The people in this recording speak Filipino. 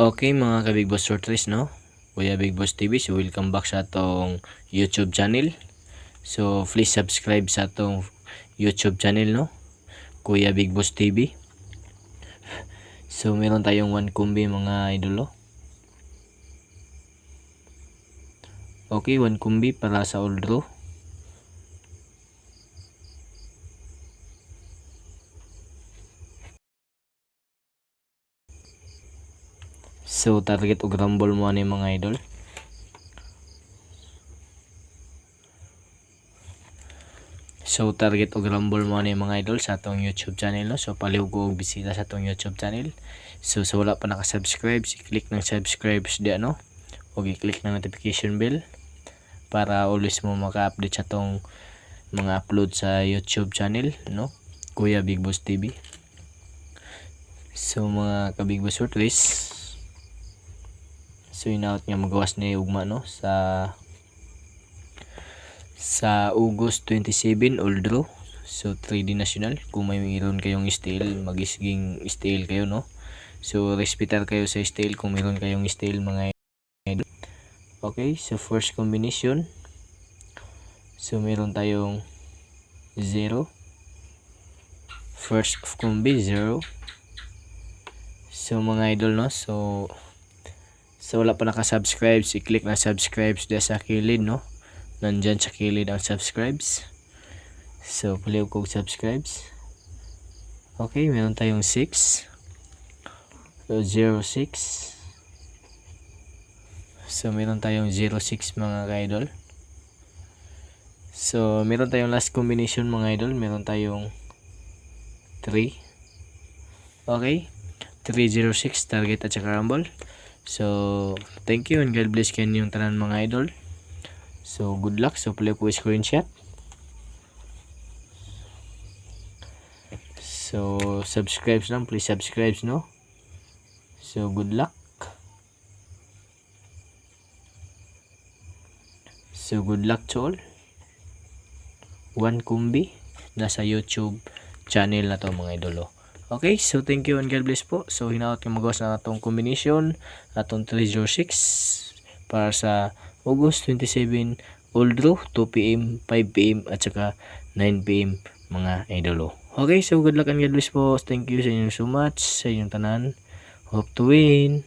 Okay mga ka-Big Boss Sortres, no? Kuya Big Boss TV, so welcome back sa atong YouTube channel. So please subscribe sa atong YouTube channel, no? Kuya Big Boss TV. So meron tayong 1 kumbi mga idolo. Okay, 1 kumbi para sa all draw. So target og rumble mo ani mga idol. So target og rumble mo ni mga idol sa atong YouTube channel, no? So palihog og bisita sa atong YouTube channel. So sa wala pa naka-subscribe, i-click ng subscribe di no? O i-click ng notification bell para always mo maka-update sa atong mga upload sa YouTube channel, no? Kuya Big Boss TV. So mga ka-Big Boss Sortres, so inaot nga magawas ni ugma, no? Sa August 27 all draw. So 3D national, kung may meron kayong style, magisging style kayo, no? So respetar kayo sa style kung meron kayong style mga idol. Okay, so first combination, so meron tayong 0, first combi 0. So mga idol, no? So wala pa naka-subscribe, i-click na subscribe dyan sa kilid, no? Nandyan sa kilid ang subscribes. So paliw kong subscribes. Okay, meron tayong 6. So 06. So meron tayong 06 mga ka-idol. So meron tayong last combination mga idol, meron tayong 3. Okay, 306 target at saka rumble. So thank you and God bless kayo yung tanan mga idol. So good luck. So play ko screenshot. So subscribe lang, please subscribe, no? So good luck. So good luck to all. 1 kumbi nasa YouTube channel na to mga idolo. Okay, so thank you and God bless po. So hinaot yung magawas na atong combination, atong 306 para sa August 27 all draw, 2 PM, 5 PM at saka 9 PM mga idolo. Okay, so good luck and God bless po. Thank you sa inyo so much, sa inyong tanan. Hope to win.